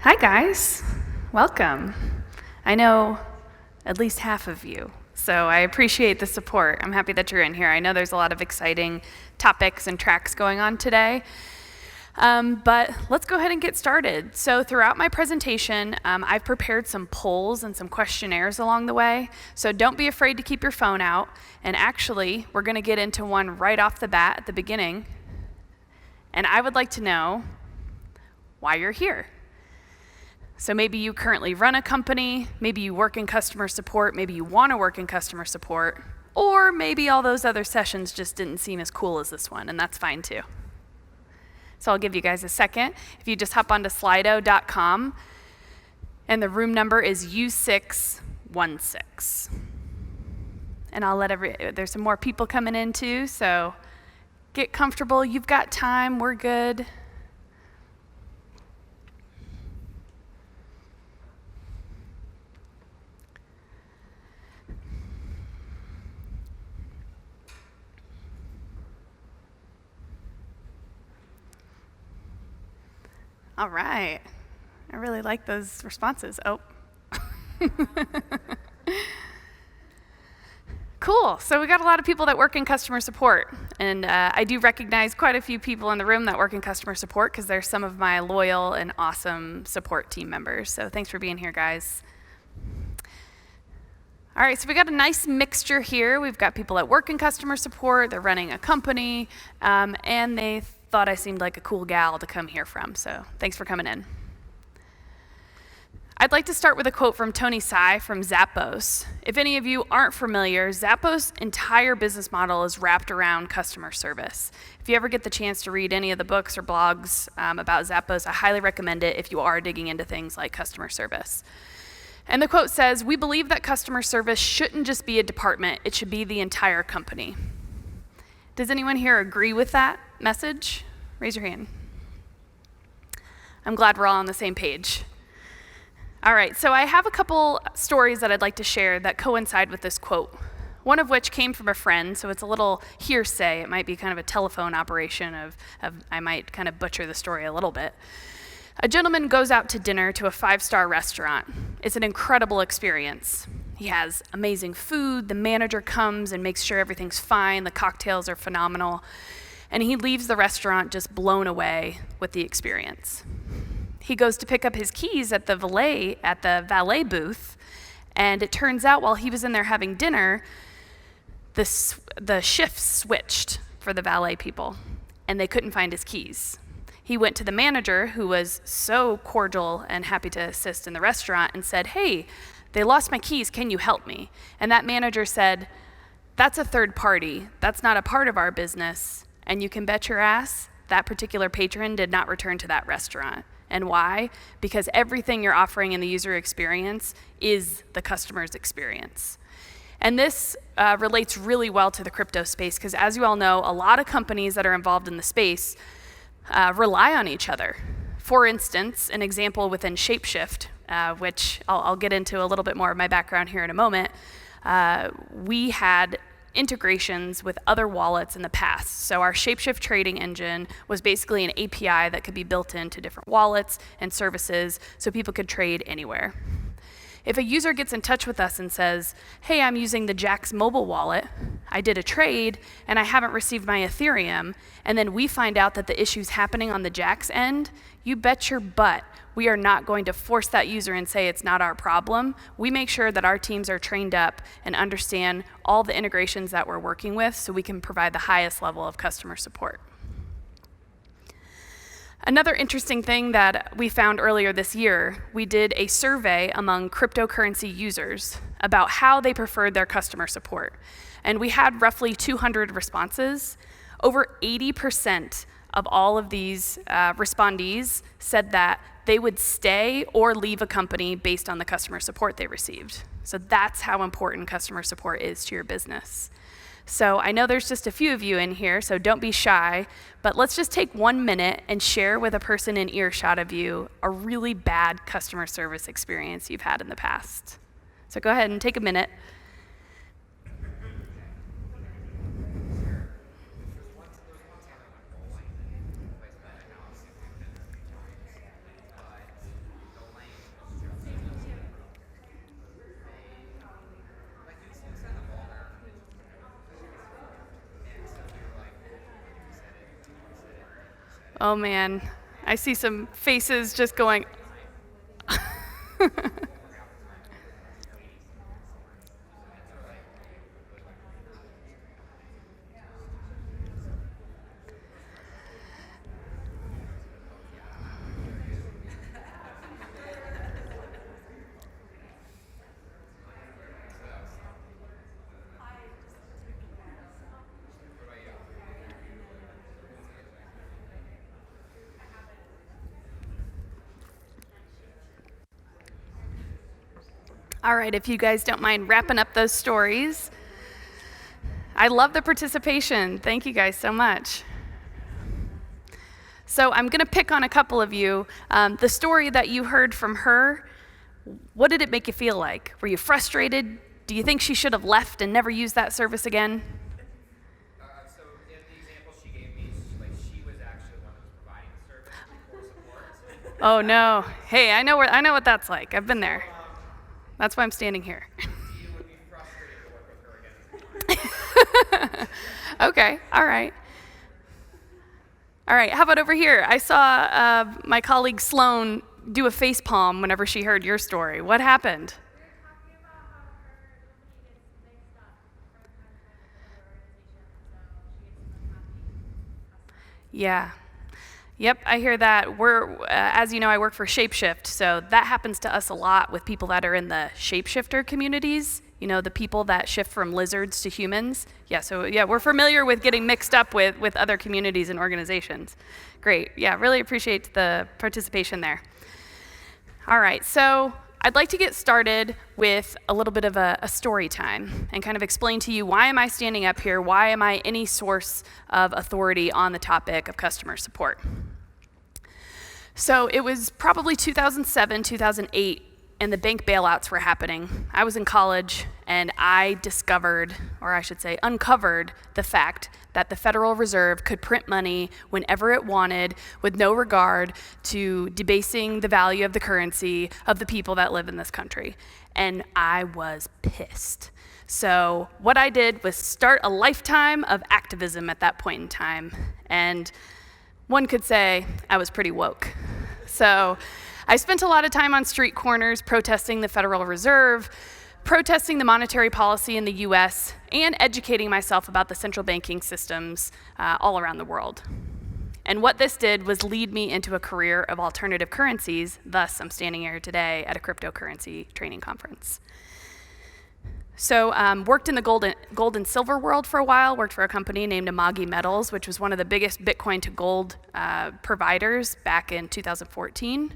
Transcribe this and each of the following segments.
Hi guys, welcome. I know at least half of you, so I appreciate the support. I'm happy that you're in here. I know there's a lot of exciting topics and tracks going on today, but let's go ahead and get started. So throughout my presentation, I've prepared some polls and some questionnaires along the way, so don't be afraid to keep your phone out. And actually, we're gonna get into one right off the bat at the beginning, and I would like to know why you're here. So maybe you currently run a company, maybe you work in customer support, maybe you want to work in customer support, or maybe all those other sessions just didn't seem as cool as this one, and that's fine too. So I'll give you guys a second. If you just hop onto slido.com, and the room number is U616. And I'll let there's some more people coming in too, so get comfortable, you've got time, we're good. All right. I really like those responses. Oh. Cool. So we got a lot of people that work in customer support. And I do recognize quite a few people in the room that work in customer support because they're some of my loyal and awesome support team members. So thanks for being here, guys. All right, so we got a nice mixture here. We've got people that work in customer support, they're running a company, and they thought I seemed like a cool gal to come here from, so thanks for coming in. I'd like to start with a quote from Tony Tsai from Zappos. If any of you aren't familiar, Zappos' entire business model is wrapped around customer service. If you ever get the chance to read any of the books or blogs about Zappos, I highly recommend it if you are digging into things like customer service. And the quote says, "We believe that customer service shouldn't just be a department, it should be the entire company." Does anyone here agree with that message? Raise your hand. I'm glad we're all on the same page. All right, so I have a couple stories that I'd like to share that coincide with this quote. One of which came from a friend, so it's a little hearsay. It might be kind of a telephone operation of I might kind of butcher the story a little bit. A gentleman goes out to dinner to a 5-star restaurant. It's an incredible experience. He has amazing food, the manager comes and makes sure everything's fine, the cocktails are phenomenal, and he leaves the restaurant just blown away with the experience. He goes to pick up his keys at the valet booth, and it turns out while he was in there having dinner, the shifts switched for the valet people, and they couldn't find his keys. He went to the manager, who was so cordial and happy to assist in the restaurant, and said, "Hey, they lost my keys, can you help me?" And that manager said, "That's a third party, that's not a part of our business, and you can bet your ass that particular patron did not return to that restaurant." And why? Because everything you're offering in the user experience is the customer's experience. And this relates really well to the crypto space, because as you all know, a lot of companies that are involved in the space rely on each other. For instance, an example within Shapeshift, which I'll get into a little bit more of my background here in a moment, we had integrations with other wallets in the past. So our Shapeshift trading engine was basically an API that could be built into different wallets and services so people could trade anywhere. If a user gets in touch with us and says, "Hey, I'm using the Jax mobile wallet, I did a trade and I haven't received my Ethereum," and then we find out that the issue's happening on the Jax end, you bet your butt we are not going to force that user and say it's not our problem. We make sure that our teams are trained up and understand all the integrations that we're working with so we can provide the highest level of customer support. Another interesting thing that we found earlier this year, we did a survey among cryptocurrency users about how they preferred their customer support. And we had roughly 200 responses. Over 80% of all of these respondees said that they would stay or leave a company based on the customer support they received. So that's how important customer support is to your business. So I know there's just a few of you in here, so don't be shy, but let's just take 1 minute and share with a person in earshot of you a really bad customer service experience you've had in the past. So go ahead and take a minute. Oh man, I see some faces just going. All right, if you guys don't mind wrapping up those stories. I love the participation. Thank you guys so much. So I'm going to pick on a couple of you. The story that you heard from her, what did it make you feel like? Were you frustrated? Do you think she should have left and never used that service again? So in the example she gave me, she was actually the one that was providing the service before support. Oh no. Hey, I know what that's like. I've been there. That's why I'm standing here. You would be frustrated to work with her again. Okay, all right. All right, how about over here? I saw my colleague Sloan do a face palm whenever she heard your story. What happened? Yeah. Yep, I hear that. As you know, I work for Shapeshift, so that happens to us a lot with people that are in the shapeshifter communities. You know, the people that shift from lizards to humans. Yeah, we're familiar with getting mixed up with other communities and organizations. Great, yeah, really appreciate the participation there. All right, so I'd like to get started with a little bit of a story time and kind of explain to you why am I standing up here, why am I any source of authority on the topic of customer support. So it was probably 2007, 2008, and the bank bailouts were happening. I was in college, and I discovered, or I should say uncovered, the fact that the Federal Reserve could print money whenever it wanted with no regard to debasing the value of the currency of the people that live in this country. And I was pissed. So what I did was start a lifetime of activism at that point in time. And one could say I was pretty woke. So I spent a lot of time on street corners protesting the Federal Reserve, protesting the monetary policy in the US, and educating myself about the central banking systems all around the world. And what this did was lead me into a career of alternative currencies. Thus, I'm standing here today at a cryptocurrency training conference. So worked in the gold and silver world for a while, worked for a company named Amagi Metals, which was one of the biggest Bitcoin to gold providers back in 2014.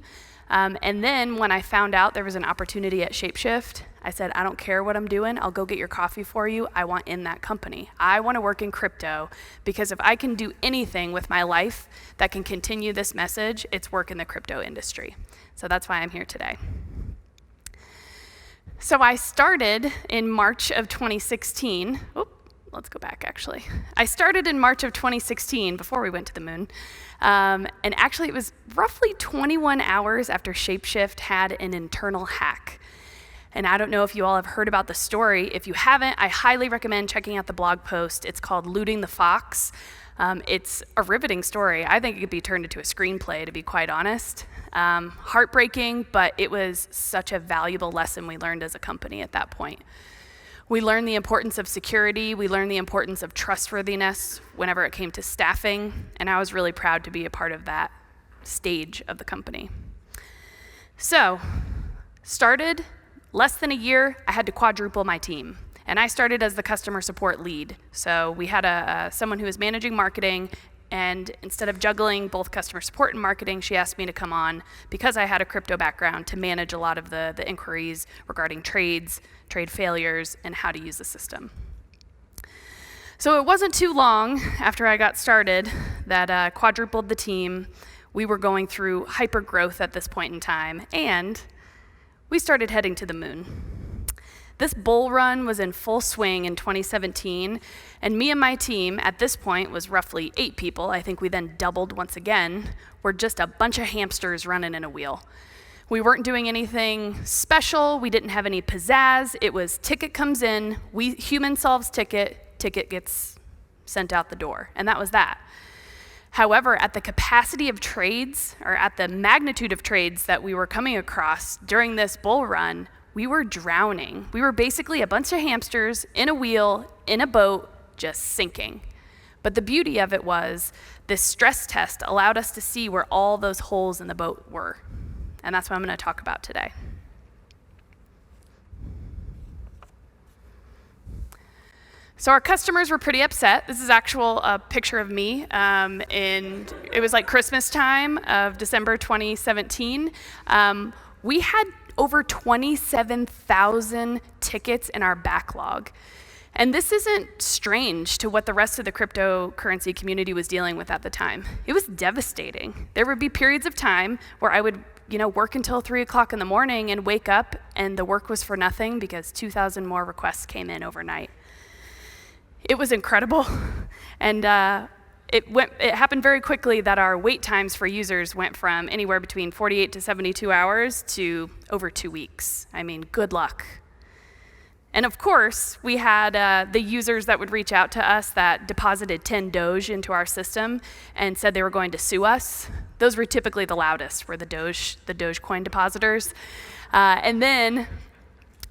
And then when I found out there was an opportunity at Shapeshift, I said, I don't care what I'm doing, I'll go get your coffee for you. I want in that company. I want to work in crypto because if I can do anything with my life that can continue this message, it's work in the crypto industry. So that's why I'm here today. So I started in March of 2016. Let's go back, actually. I started in March of 2016, before we went to the moon. And actually, it was roughly 21 hours after Shapeshift had an internal hack. And I don't know if you all have heard about the story. If you haven't, I highly recommend checking out the blog post. It's called Looting the Fox. It's a riveting story. I think it could be turned into a screenplay, to be quite honest. Heartbreaking, but it was such a valuable lesson we learned as a company at that point. We learned the importance of security. We learned the importance of trustworthiness whenever it came to staffing, and I was really proud to be a part of that stage of the company. So, started less than a year, I had to quadruple my team. And I started as the customer support lead. So we had someone who was managing marketing, and instead of juggling both customer support and marketing, she asked me to come on, because I had a crypto background, to manage a lot of the inquiries regarding trades, trade failures, and how to use the system. So it wasn't too long after I got started that quadrupled the team. We were going through hyper growth at this point in time, and we started heading to the moon. This bull run was in full swing in 2017, and me and my team at this point was roughly 8 people. I think we then doubled once again. We're just a bunch of hamsters running in a wheel. We weren't doing anything special. We didn't have any pizzazz. It was ticket comes in, human solves ticket gets sent out the door, and that was that. However, at the capacity of trades, or at the magnitude of trades that we were coming across during this bull run, we were drowning. We were basically a bunch of hamsters in a wheel, in a boat, just sinking. But the beauty of it was this stress test allowed us to see where all those holes in the boat were. And that's what I'm going to talk about today. So our customers were pretty upset. This is actual picture of me, and it was like Christmas time of December 2017. We had over 27,000 tickets in our backlog. And this isn't strange to what the rest of the cryptocurrency community was dealing with at the time. It was devastating. There would be periods of time where I would work until 3 o'clock in the morning and wake up and the work was for nothing because 2,000 more requests came in overnight. It was incredible. And it happened very quickly that our wait times for users went from anywhere between 48 to 72 hours to over 2 weeks. I mean, good luck. And of course, we had the users that would reach out to us that deposited 10 Doge into our system and said they were going to sue us. Those were typically the loudest, were the Dogecoin depositors. And then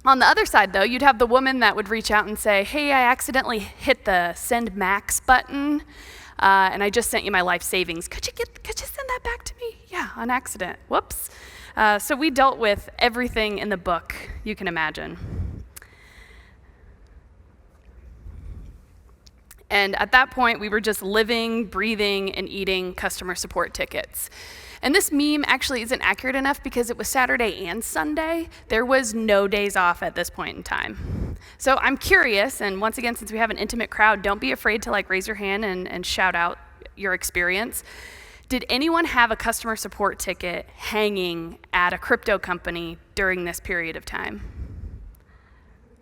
on the other side, though, you'd have the woman that would reach out and say, hey, I accidentally hit the send max button, and I just sent you my life savings. Could you send that back to me? Yeah, on accident. Whoops. So we dealt with everything in the book you can imagine. And at that point, we were just living, breathing, and eating customer support tickets. And this meme actually isn't accurate enough because it was Saturday and Sunday. There was no days off at this point in time. So I'm curious, and once again, since we have an intimate crowd, don't be afraid to raise your hand and shout out your experience. Did anyone have a customer support ticket hanging at a crypto company during this period of time?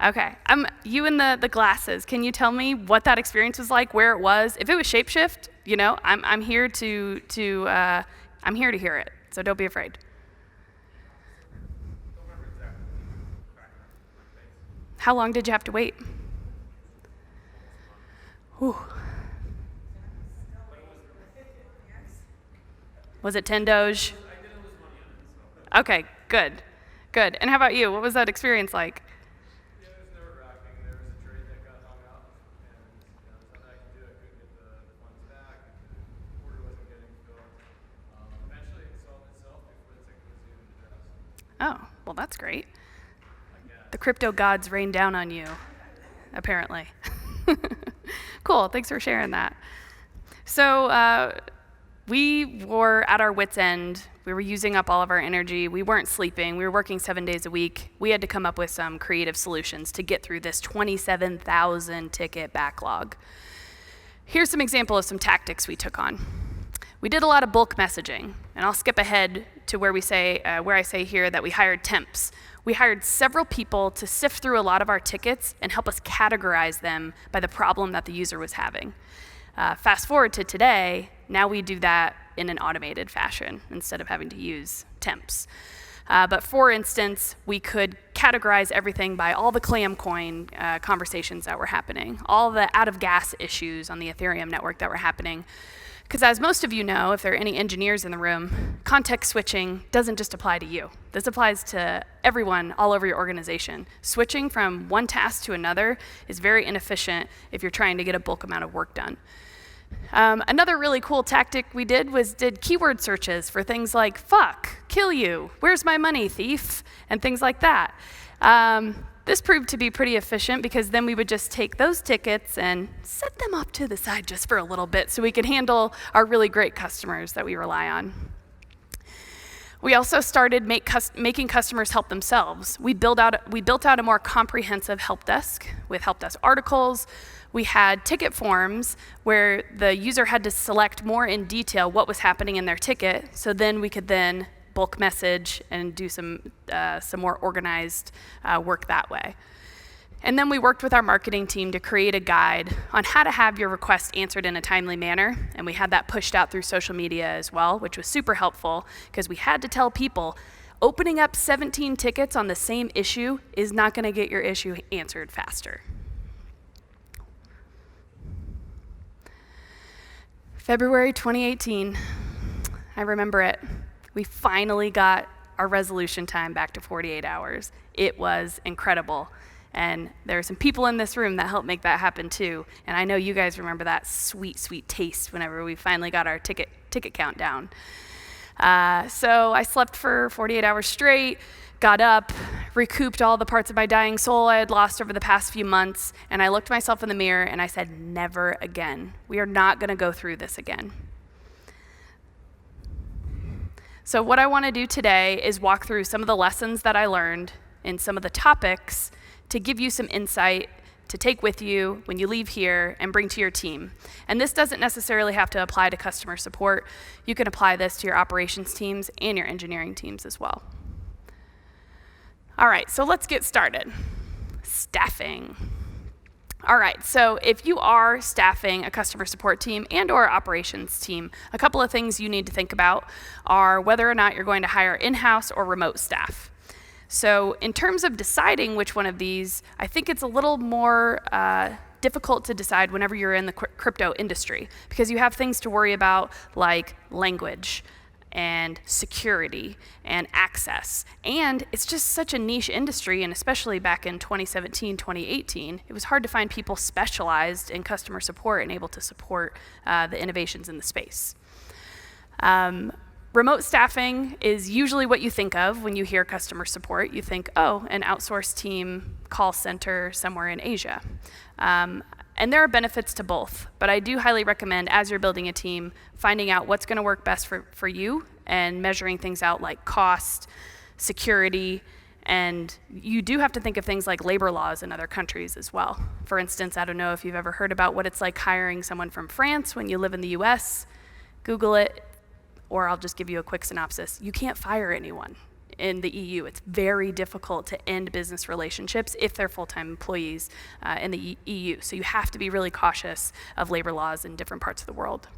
Okay, you in the glasses, can you tell me what that experience was like, where it was? If it was Shapeshift, I'm here I'm here to hear it, so don't be afraid. How long did you have to wait? Whew. Was it 10 Doge? Okay, good. And how about you? What was that experience like? Oh, well, that's great. The crypto gods rain down on you, apparently. Cool, thanks for sharing that. So we were at our wits' end. We were using up all of our energy. We weren't sleeping. We were working 7 days a week. We had to come up with some creative solutions to get through this 27,000 ticket backlog. Here's some example of some tactics we took on. We did a lot of bulk messaging, and I'll skip ahead to where I say here that we hired temps. We hired several people to sift through a lot of our tickets and help us categorize them by the problem that the user was having. Fast forward to today, now we do that in an automated fashion instead of having to use temps. But for instance, we could categorize everything by all the clam coin conversations that were happening, all the out of gas issues on the Ethereum network that were happening. Because as most of you know, if there are any engineers in the room, context switching doesn't just apply to you. This applies to everyone all over your organization. Switching from one task to another is very inefficient if you're trying to get a bulk amount of work done. Another really cool tactic we did keyword searches for things like fuck, kill you, where's my money, thief, and things like that. This proved to be pretty efficient because then we would just take those tickets and set them off to the side just for a little bit so we could handle our really great customers that we rely on. We also started making customers help themselves. We built out a more comprehensive help desk with help desk articles. We had ticket forms where the user had to select more in detail what was happening in their ticket, so then we could then bulk message and do some more organized work that way. And then we worked with our marketing team to create a guide on how to have your request answered in a timely manner, and we had that pushed out through social media as well, which was super helpful because we had to tell people opening up 17 tickets on the same issue is not going to get your issue answered faster. February 2018, I remember it. We finally got our resolution time back to 48 hours. It was incredible. And there are some people in this room that helped make that happen too. And I know you guys remember that sweet, sweet taste whenever we finally got our ticket count down. So I slept for 48 hours straight, got up, recouped all the parts of my dying soul I had lost over the past few months, and I looked myself in the mirror and I said, never again. We are not going to go through this again. So what I want to do today is walk through some of the lessons that I learned in some of the topics to give you some insight to take with you when you leave here and bring to your team. And this doesn't necessarily have to apply to customer support. You can apply this to your operations teams and your engineering teams as well. All right, so let's get started. Staffing. All right, so if you are staffing a customer support team and or operations team, a couple of things you need to think about are whether or not you're going to hire in-house or remote staff. So in terms of deciding which one of these, I think it's a little more difficult to decide whenever you're in the crypto industry, because you have things to worry about like language and security and access. And it's just such a niche industry, and especially back in 2017, 2018, it was hard to find people specialized in customer support and able to support the innovations in the space. Remote staffing is usually what you think of when you hear customer support. You think, oh, an outsourced team, call center somewhere in Asia. And there are benefits to both, but I do highly recommend, as you're building a team, finding out what's going to work best for you and measuring things out like cost, security, and you do have to think of things like labor laws in other countries as well. For instance, I don't know if you've ever heard about what it's like hiring someone from France when you live in the US. Google it. Or I'll just give you a quick synopsis. You can't fire anyone in the EU. It's very difficult to end business relationships if they're full-time employees in the EU. So you have to be really cautious of labor laws in different parts of the world.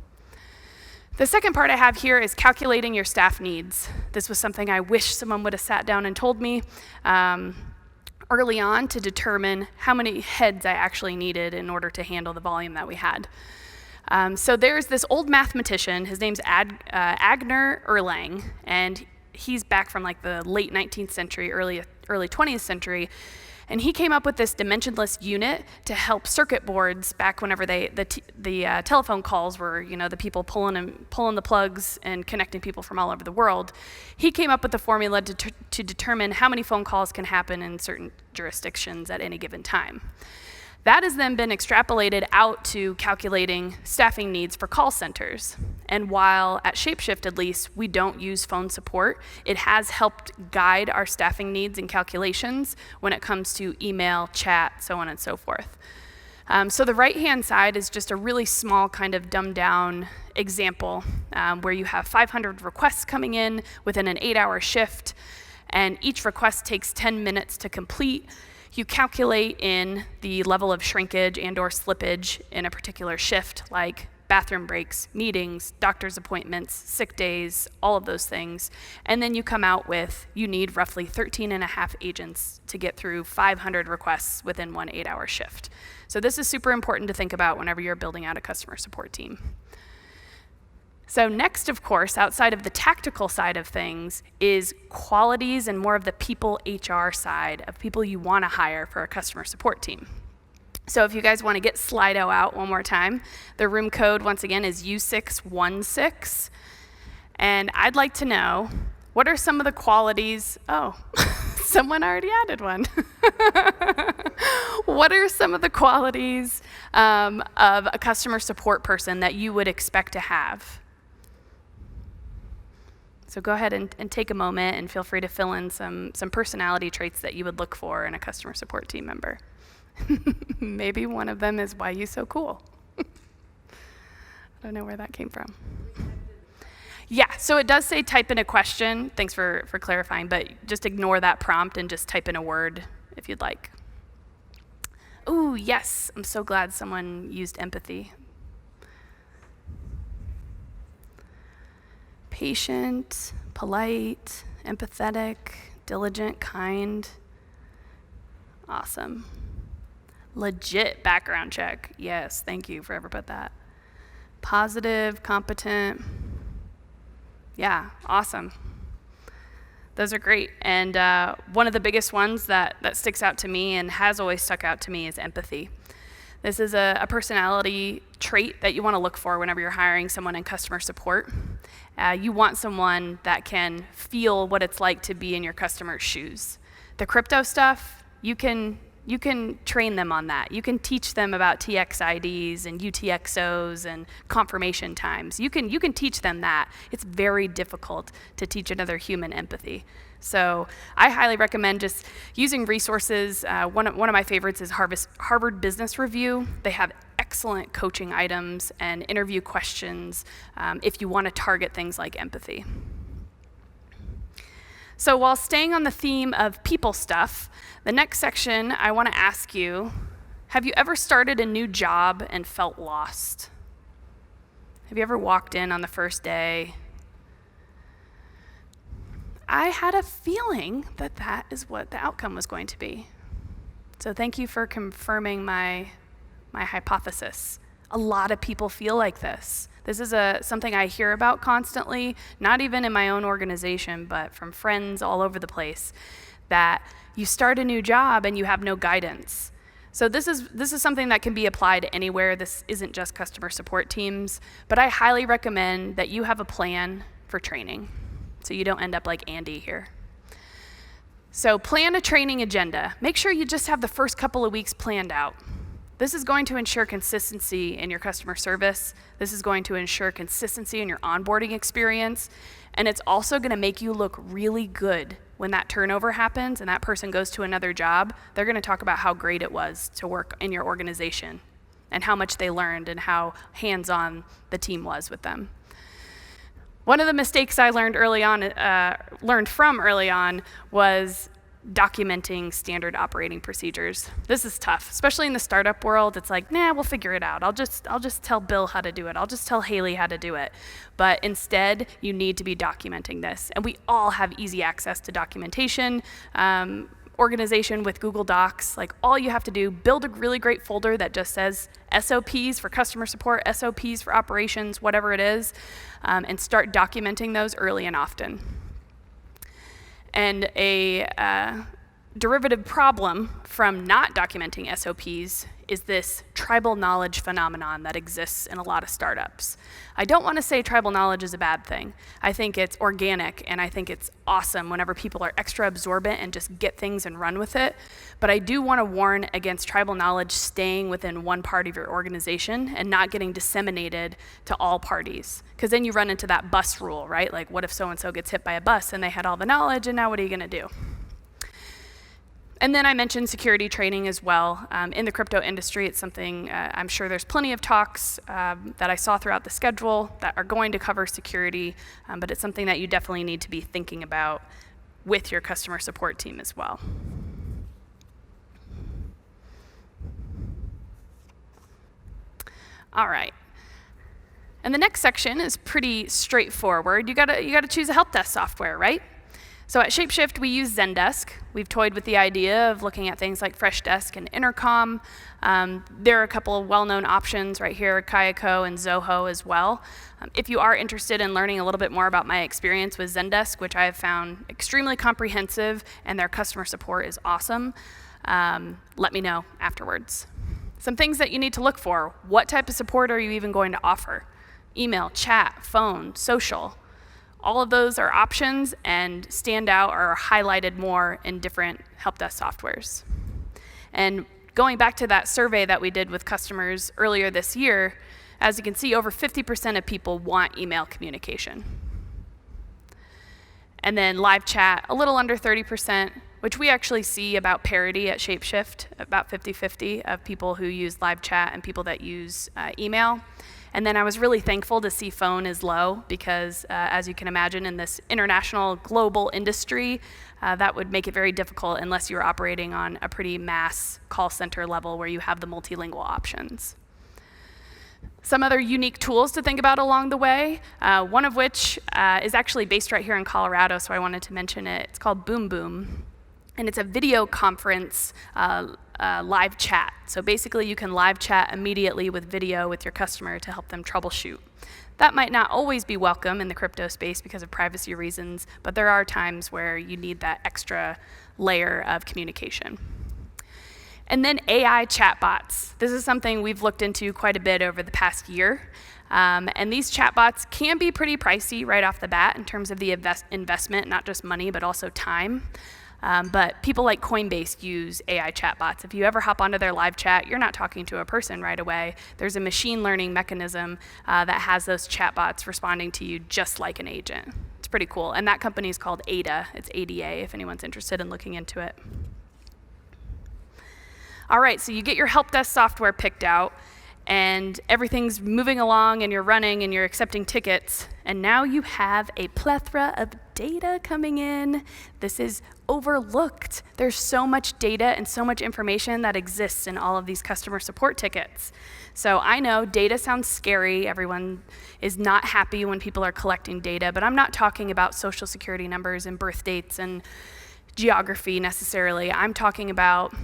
The second part I have here is calculating your staff needs. This was something I wish someone would have sat down and told me early on to determine how many heads I actually needed in order to handle the volume that we had. So there's this old mathematician, his name's Agner Erlang, and he's back from like the late 19th century, early 20th century, and he came up with this dimensionless unit to help circuit boards back whenever the telephone calls were, the people pulling the plugs and connecting people from all over the world. He came up with the formula to determine how many phone calls can happen in certain jurisdictions at any given time. That has then been extrapolated out to calculating staffing needs for call centers. And while at Shapeshift, at least, we don't use phone support, it has helped guide our staffing needs and calculations when it comes to email, chat, so on and so forth. So the right-hand side is just a really small kind of dumbed-down example where you have 500 requests coming in within an 8-hour shift, and each request takes 10 minutes to complete. You calculate in the level of shrinkage and or slippage in a particular shift, like bathroom breaks, meetings, doctor's appointments, sick days, all of those things. And then you come out with, you need roughly 13 and a half agents to get through 500 requests within one 8-hour shift. So this is super important to think about whenever you're building out a customer support team. So next, of course, outside of the tactical side of things, is qualities and more of the people HR side of people you want to hire for a customer support team. So if you guys want to get Slido out one more time, the room code, once again, is U616. And I'd like to know, what are some of the qualities? Oh, someone already added one. What are some of the qualities of a customer support person that you would expect to have? So go ahead and take a moment and feel free to fill in some personality traits that you would look for in a customer support team member. Maybe one of them is, why you so cool? I don't know where that came from. Yeah, so it does say type in a question. Thanks for clarifying, but just ignore that prompt and just type in a word if you'd like. Ooh, yes, I'm so glad someone used empathy. Patient, polite, empathetic, diligent, kind. Awesome. Legit background check. Yes, thank you for ever put that. Positive, competent. Yeah, awesome. Those are great. And one of the biggest ones that sticks out to me and has always stuck out to me is empathy. This is a personality trait that you want to look for whenever you're hiring someone in customer support. You want someone that can feel what it's like to be in your customer's shoes. The crypto stuff, you can train them on that. You can teach them about TXIDs and UTXOs and confirmation times. You can teach them that. It's very difficult to teach another human empathy. So I highly recommend just using resources. One of my favorites is Harvard Business Review. They have excellent coaching items and interview questions if you want to target things like empathy. So while staying on the theme of people stuff, the next section I want to ask you, have you ever started a new job and felt lost? Have you ever walked in on the first day? I had a feeling that is what the outcome was going to be. So thank you for confirming my hypothesis. A lot of people feel like this. This is something I hear about constantly, not even in my own organization, but from friends all over the place, that you start a new job and you have no guidance. So this is something that can be applied anywhere. This isn't just customer support teams, but I highly recommend that you have a plan for training, so you don't end up like Andy here. So plan a training agenda. Make sure you just have the first couple of weeks planned out. This is going to ensure consistency in your customer service. This is going to ensure consistency in your onboarding experience. And it's also going to make you look really good when that turnover happens and that person goes to another job. They're going to talk about how great it was to work in your organization and how much they learned and how hands-on the team was with them. One of the mistakes I learned from early on was documenting standard operating procedures. This is tough, especially in the startup world. It's like, nah, we'll figure it out. I'll just tell Bill how to do it. I'll just tell Haley how to do it. But instead, you need to be documenting this. And we all have easy access to documentation. Organization with Google Docs, like all you have to do, build a really great folder that just says SOPs for customer support, SOPs for operations, whatever it is, and start documenting those early and often. And a derivative problem from not documenting SOPs is this tribal knowledge phenomenon that exists in a lot of startups. I don't want to say tribal knowledge is a bad thing. I think it's organic, and I think it's awesome whenever people are extra absorbent and just get things and run with it. But I do want to warn against tribal knowledge staying within one part of your organization and not getting disseminated to all parties. Because then you run into that bus rule, right? Like, what if so-and-so gets hit by a bus and they had all the knowledge, and now what are you going to do? And then I mentioned security training as well. In the crypto industry, it's something I'm sure there's plenty of talks that I saw throughout the schedule that are going to cover security, but it's something that you definitely need to be thinking about with your customer support team as well. All right. And the next section is pretty straightforward. You gotta choose a help desk software, right? So at Shapeshift, we use Zendesk. We've toyed with the idea of looking at things like Freshdesk and Intercom. There are a couple of well-known options right here, Kayako and Zoho as well. If you are interested in learning a little bit more about my experience with Zendesk, which I have found extremely comprehensive and their customer support is awesome, let me know afterwards. Some things that you need to look for. What type of support are you even going to offer? Email, chat, phone, social. All of those are options and stand out or are highlighted more in different help desk softwares. And going back to that survey that we did with customers earlier this year, as you can see, over 50% of people want email communication. And then live chat, a little under 30%, which we actually see about parity at Shapeshift, about 50-50 of people who use live chat and people that use email. And then I was really thankful to see phone is low because, as you can imagine, in this international global industry, that would make it very difficult unless you were operating on a pretty mass call center level where you have the multilingual options. Some other unique tools to think about along the way, one of which is actually based right here in Colorado, so I wanted to mention it. It's called Boom Boom. And it's a video conference live chat. So basically you can live chat immediately with video with your customer to help them troubleshoot. That might not always be welcome in the crypto space because of privacy reasons, but there are times where you need that extra layer of communication. And then AI chatbots. This is something we've looked into quite a bit over the past year. And these chatbots can be pretty pricey right off the bat in terms of the investment, not just money, but also time. But people like Coinbase use AI chatbots. If you ever hop onto their live chat, you're not talking to a person right away. There's a machine learning mechanism that has those chatbots responding to you just like an agent. It's pretty cool. And that company is called Ada. It's ADA if anyone's interested in looking into it. All right, so you get your help desk software picked out, and everything's moving along, and you're running, and you're accepting tickets, and now you have a plethora of data coming in. This is overlooked. There's so much data and so much information that exists in all of these customer support tickets. So I know data sounds scary. Everyone is not happy when people are collecting data, but I'm not talking about social security numbers and birth dates and geography necessarily. I'm talking about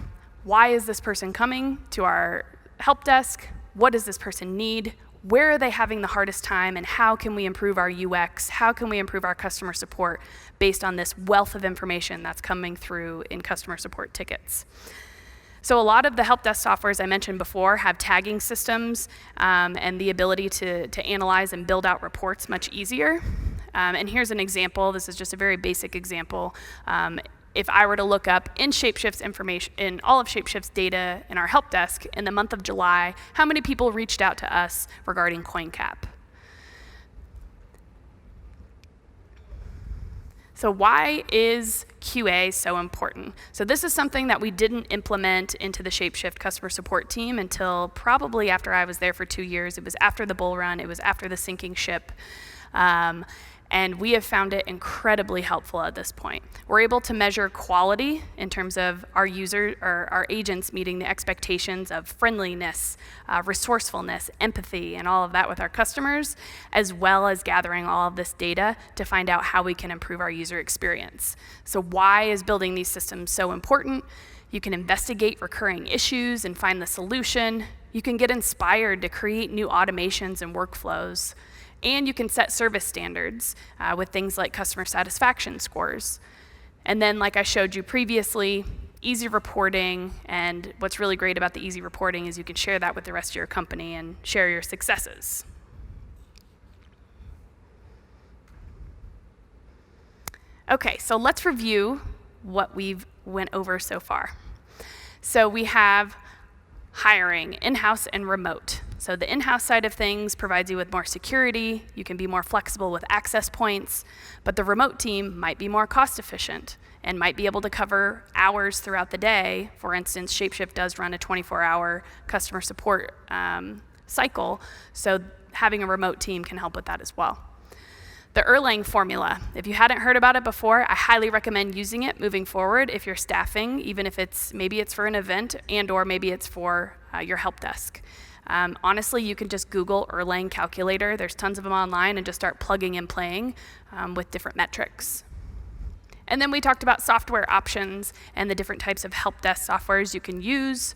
why is this person coming to our help desk? What does this person need? Where are they having the hardest time, and how can we improve our UX? How can we improve our customer support based on this wealth of information that's coming through in customer support tickets? So a lot of the help desk softwares I mentioned before have tagging systems and the ability to analyze and build out reports much easier. And here's an example. This is just a very basic example. If I were to look up in Shapeshift's information, in all of Shapeshift's data in our help desk in the month of July, how many people reached out to us regarding CoinCap? So why is QA so important? So this is something that we didn't implement into the Shapeshift customer support team until probably after I was there for 2 years. It was after the bull run. It was after the sinking ship. And we have found it incredibly helpful at this point. We're able to measure quality in terms of our user or our agents meeting the expectations of friendliness, resourcefulness, empathy, and all of that with our customers, as well as gathering all of this data to find out how we can improve our user experience. So why is building these systems so important? You can investigate recurring issues and find the solution. You can get inspired to create new automations and workflows. And you can set service standards with things like customer satisfaction scores. And then, like I showed you previously, easy reporting. And what's really great about the easy reporting is you can share that with the rest of your company and share your successes. Okay, so let's review what we've went over so far. So we have hiring, in-house and remote. So the in-house side of things provides you with more security. You can be more flexible with access points, but the remote team might be more cost efficient and might be able to cover hours throughout the day. For instance, Shapeshift does run a 24-hour customer support cycle, so having a remote team can help with that as well. The Erlang formula, if you hadn't heard about it before, I highly recommend using it moving forward if you're staffing, even if maybe it's for an event and or maybe it's for your help desk. Honestly, you can just Google Erlang calculator. There's tons of them online, and just start plugging and playing with different metrics. And then we talked about software options and the different types of help desk softwares you can use,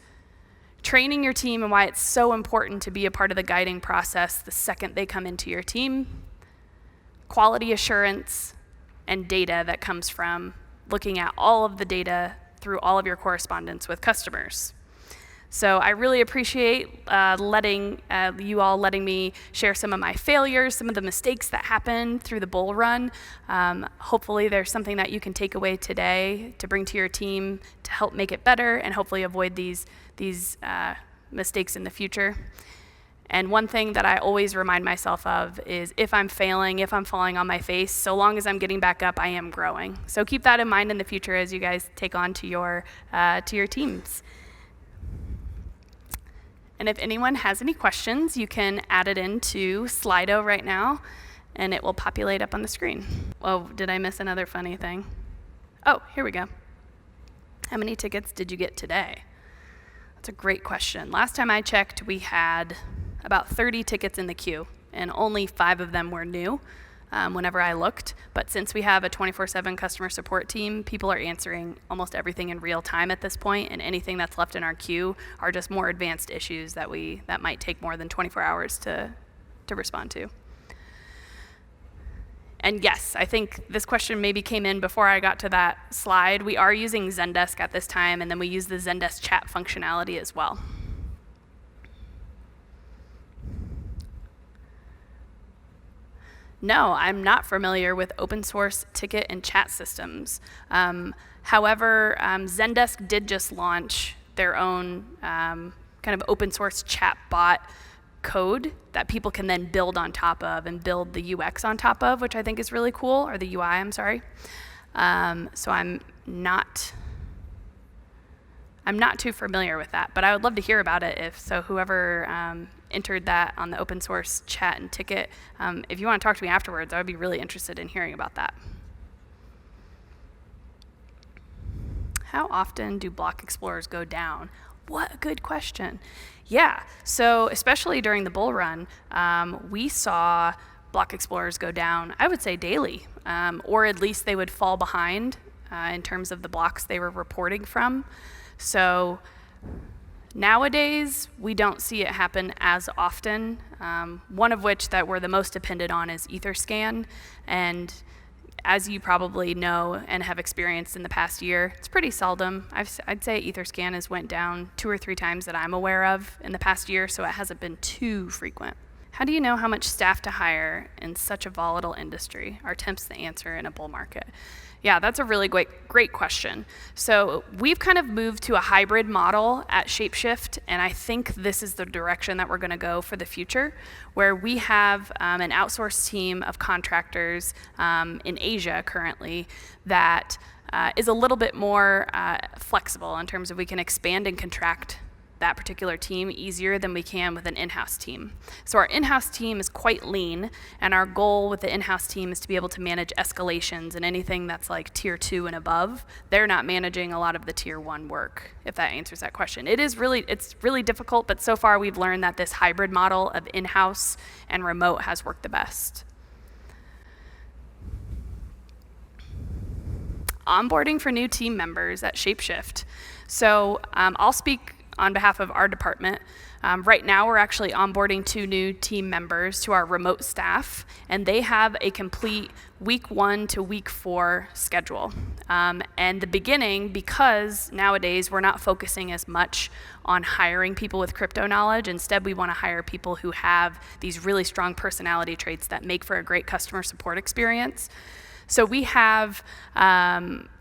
training your team and why it's so important to be a part of the guiding process the second they come into your team, quality assurance, and data that comes from looking at all of the data through all of your correspondence with customers. So I really appreciate you all letting me share some of my failures, some of the mistakes that happened through the bull run. Hopefully there's something that you can take away today to bring to your team to help make it better and hopefully avoid these mistakes in the future. And one thing that I always remind myself of is if I'm failing, if I'm falling on my face, so long as I'm getting back up, I am growing. So keep that in mind in the future as you guys take on to your teams. And if anyone has any questions, you can add it into Slido right now, and it will populate up on the screen. Oh, did I miss another funny thing? Oh, here we go. How many tickets did you get today? That's a great question. Last time I checked, we had about 30 tickets in the queue, and only 5 of them were new. whenever I looked. But since we have a 24/7 customer support team, people are answering almost everything in real time at this point, and anything that's left in our queue are just more advanced issues that might take more than 24 hours to respond to. And yes, I think this question maybe came in before I got to that slide. We are using Zendesk at this time, and then we use the Zendesk chat functionality as well. No, I'm not familiar with open source ticket and chat systems. However, Zendesk did just launch their own kind of open source chat bot code that people can then build on top of and build the UX on top of, which I think is really cool, or the UI, I'm sorry. So I'm not too familiar with that, but I would love to hear about it. Whoever entered that on the open source chat and ticket, if you want to talk to me afterwards, I would be really interested in hearing about that. How often do block explorers go down? What a good question. Yeah, so especially during the bull run, we saw block explorers go down, I would say daily, or at least they would fall behind in terms of the blocks they were reporting from. So nowadays, we don't see it happen as often. One of which that we're the most dependent on is Etherscan, and as you probably know and have experienced in the past year, it's pretty seldom. I'd say Etherscan has went down 2 or 3 times that I'm aware of in the past year, so it hasn't been too frequent. How do you know how much staff to hire in such a volatile industry? Are temps the answer in a bull market? Yeah, that's a really great question. So we've kind of moved to a hybrid model at Shapeshift, and I think this is the direction that we're going to go for the future, where we have an outsourced team of contractors in Asia currently that is a little bit more flexible in terms of we can expand and contract that particular team easier than we can with an in-house team. So our in-house team is quite lean, and our goal with the in-house team is to be able to manage escalations and anything that's like tier 2 and above. They're not managing a lot of the tier 1 work, if that answers that question. It's really difficult, but so far we've learned that this hybrid model of in-house and remote has worked the best. Onboarding for new team members at Shapeshift. So I'll speak on behalf of our department. Right now, we're actually onboarding 2 new team members to our remote staff, and they have a complete week 1 to week 4 schedule. And the beginning, because nowadays we're not focusing as much on hiring people with crypto knowledge, instead we want to hire people who have these really strong personality traits that make for a great customer support experience. So we have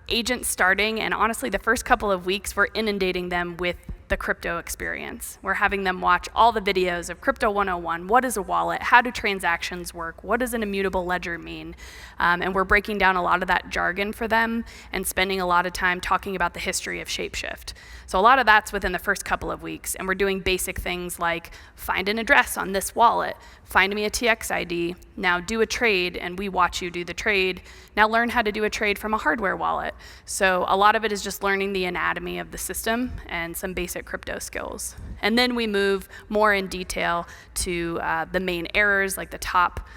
agents starting, and honestly, the first couple of weeks, we're inundating them with the crypto experience. We're having them watch all the videos of Crypto 101, what is a wallet, how do transactions work, what does an immutable ledger mean, and we're breaking down a lot of that jargon for them and spending a lot of time talking about the history of Shapeshift. So a lot of that's within the first couple of weeks, and we're doing basic things like find an address on this wallet, find me a TX ID, now do a trade, and we watch you do the trade. Now learn how to do a trade from a hardware wallet. So a lot of it is just learning the anatomy of the system and some basic crypto skills. And then we move more in detail to the main errors, like the top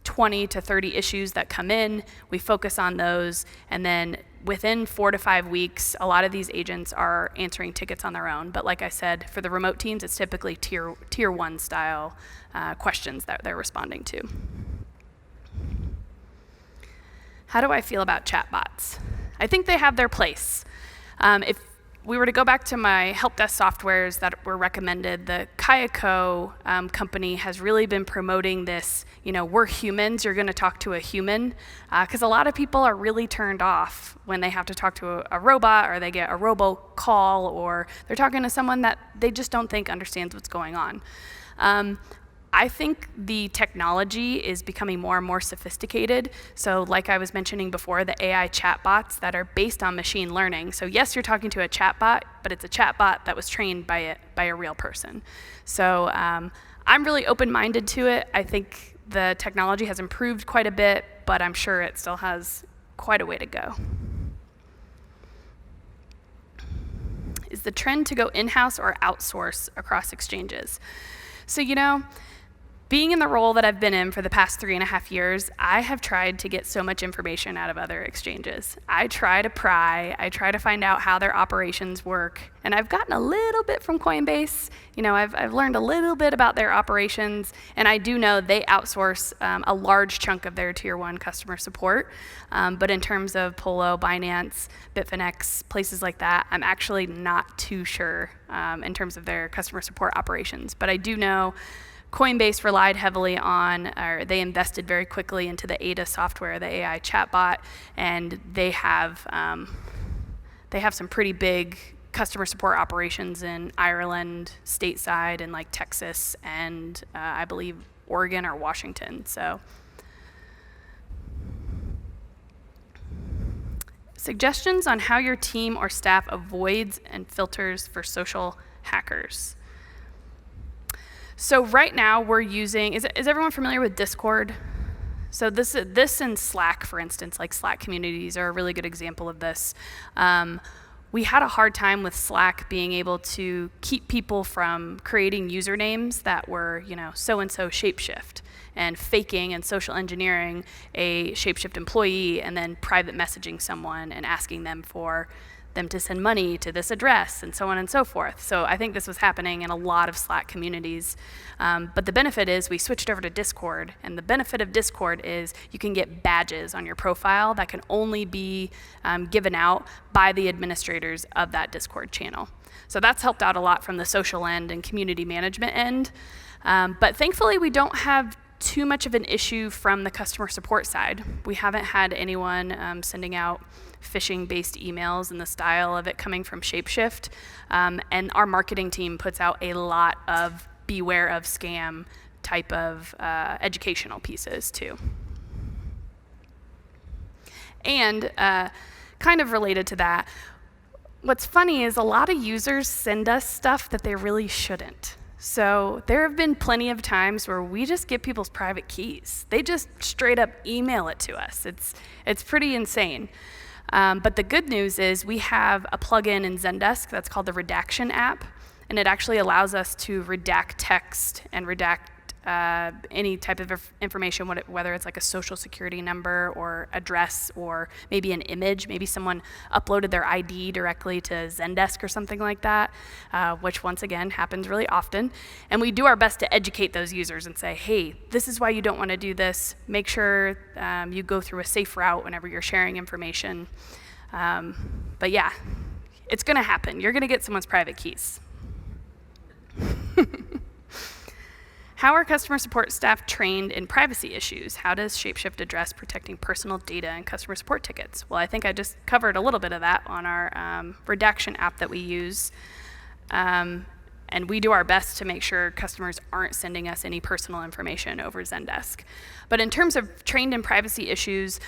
20 to 30 issues that come in. We focus on those, and then within 4 to 5 weeks, a lot of these agents are answering tickets on their own. But like I said, for the remote teams, it's typically tier 1 style questions that they're responding to. How do I feel about chatbots? I think they have their place. If we were to go back to my help desk softwares that were recommended, the Kayako company has really been promoting this, we're humans, you're going to talk to a human, because a lot of people are really turned off when they have to talk to a robot, or they get a robocall, or they're talking to someone that they just don't think understands what's going on. I think the technology is becoming more and more sophisticated. So like I was mentioning before, the AI chatbots that are based on machine learning. So yes, you're talking to a chatbot, but it's a chatbot that was trained by a real person. So I'm really open-minded to it. I think the technology has improved quite a bit, but I'm sure it still has quite a way to go. Is the trend to go in-house or outsource across exchanges? So, Being in the role that I've been in for the past 3.5 years, I have tried to get so much information out of other exchanges. I try to pry, I try to find out how their operations work, and I've gotten a little bit from Coinbase. I've learned a little bit about their operations, and I do know they outsource a large chunk of their tier 1 customer support. But in terms of Polo, Binance, Bitfinex, places like that, I'm actually not too sure in terms of their customer support operations. But I do know Coinbase relied heavily on, or they invested very quickly into the Ada software, the AI chatbot, and they have some pretty big customer support operations in Ireland, stateside, and like Texas, and I believe Oregon or Washington. So, suggestions on how your team or staff avoids and filters for social hackers. So right now we're using, is everyone familiar with Discord? So this and Slack, for instance, like Slack communities are a really good example of this. We had a hard time with Slack being able to keep people from creating usernames that were, so-and-so Shapeshift, and faking and social engineering a Shapeshift employee and then private messaging someone and asking them for them to send money to this address and so on and so forth. So I think this was happening in a lot of Slack communities. But the benefit is we switched over to Discord, and the benefit of Discord is you can get badges on your profile that can only be given out by the administrators of that Discord channel. So that's helped out a lot from the social end and community management end. But thankfully we don't have too much of an issue from the customer support side. We haven't had anyone sending out phishing-based emails in the style of it coming from Shapeshift. And our marketing team puts out a lot of beware of scam type of educational pieces too. And kind of related to that, what's funny is a lot of users send us stuff that they really shouldn't. So there have been plenty of times where we just get people's private keys. They just straight up email it to us. It's pretty insane. But the good news is we have a plugin in Zendesk that's called the Redaction app, and it actually allows us to redact text and redact any type of information, whether it's like a social security number or address or maybe an image. Maybe someone uploaded their ID directly to Zendesk or something like that, which once again happens really often. And we do our best to educate those users and say, hey, this is why you don't want to do this. Make sure you go through a safe route whenever you're sharing information. But yeah, it's going to happen. You're going to get someone's private keys. How are customer support staff trained in privacy issues? How does Shapeshift address protecting personal data in customer support tickets? Well, I think I just covered a little bit of that on our Redaction app that we use. And we do our best to make sure customers aren't sending us any personal information over Zendesk. But in terms of trained in privacy issues,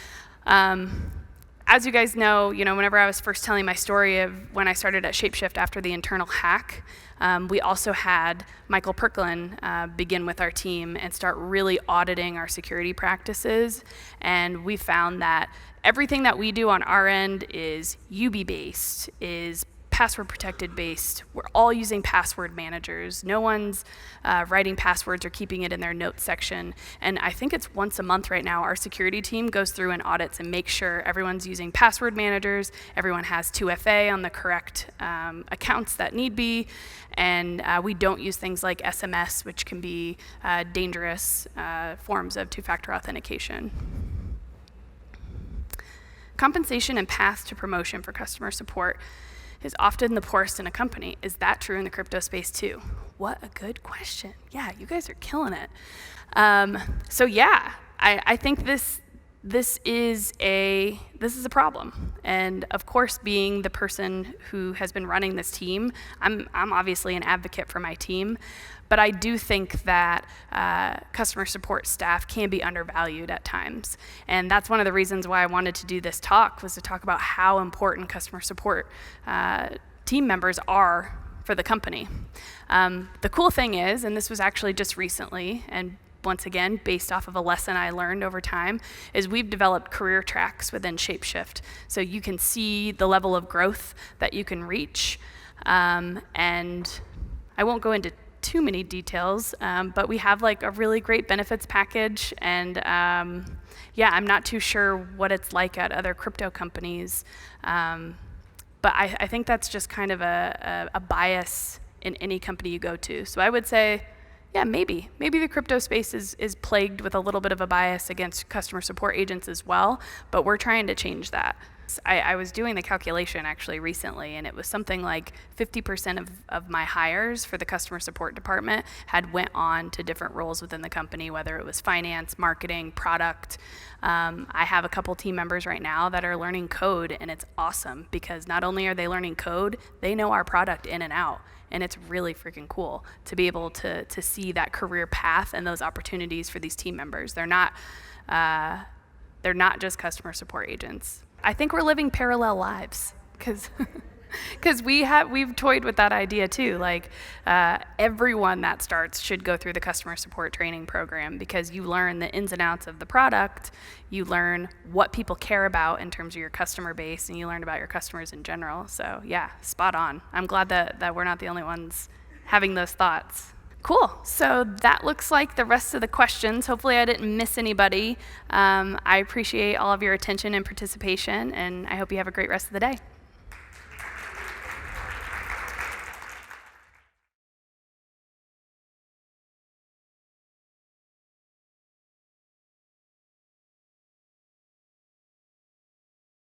as you guys know, whenever I was first telling my story of when I started at Shapeshift after the internal hack, we also had Michael Perklin begin with our team and start really auditing our security practices. And we found that everything that we do on our end is UB-based, is password protected based. We're all using password managers. No one's writing passwords or keeping it in their notes section. And I think it's once a month right now, our security team goes through and audits and makes sure everyone's using password managers, everyone has 2FA on the correct accounts that need be, and we don't use things like SMS, which can be dangerous forms of two-factor authentication. Compensation and path to promotion for customer support is often the poorest in a company. Is that true in the crypto space too? What a good question. Yeah, you guys are killing it. So yeah, I think this is a problem. And of course, being the person who has been running this team, I'm obviously an advocate for my team, but I do think that customer support staff can be undervalued at times. And that's one of the reasons why I wanted to do this talk, was to talk about how important customer support team members are for the company. The cool thing is, and this was actually just recently, and once again, based off of a lesson I learned over time, is we've developed career tracks within Shapeshift. So you can see the level of growth that you can reach. And I won't go into too many details, but we have like a really great benefits package, and yeah, I'm not too sure what it's like at other crypto companies, but I think that's just kind of a bias in any company you go to. So I would say, yeah, maybe the crypto space is plagued with a little bit of a bias against customer support agents as well, but we're trying to change that. I was doing the calculation actually recently, and it was something like 50% of my hires for the customer support department had went on to different roles within the company, whether it was finance, marketing, product. I have a couple team members right now that are learning code, and it's awesome because not only are they learning code, they know our product in and out. And it's really freaking cool to be able to see that career path and those opportunities for these team members. They're not just customer support agents. I think we're living parallel lives because we've toyed with that idea too. Like everyone that starts should go through the customer support training program because you learn the ins and outs of the product, you learn what people care about in terms of your customer base, and you learn about your customers in general. So yeah, spot on. I'm glad that we're not the only ones having those thoughts. Cool. So that looks like the rest of the questions. Hopefully I didn't miss anybody. I appreciate all of your attention and participation, and I hope you have a great rest of the day.